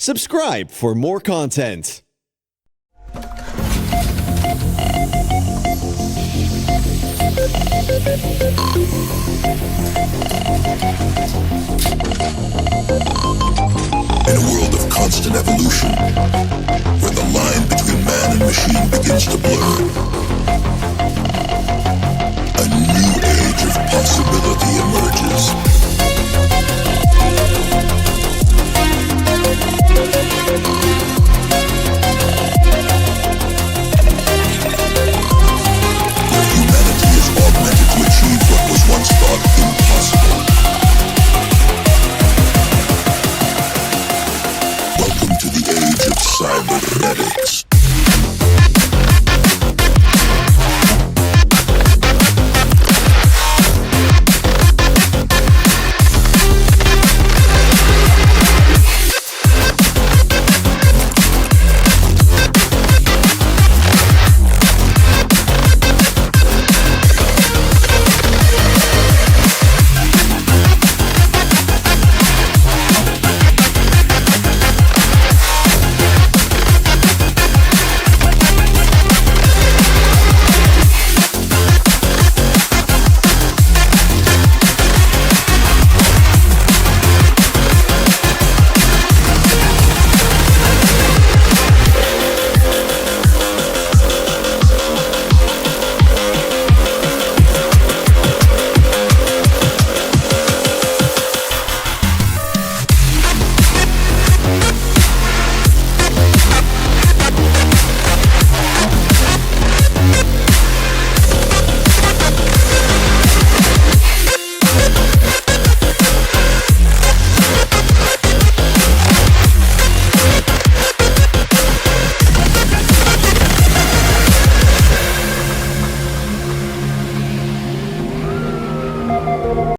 Subscribe for more content. In a world of constant evolution, where the line between man and machine begins to blur, a new age of possibility emerges. Where humanity is augmented to achieve what was once thought impossible. Welcome to the age of cybernetics.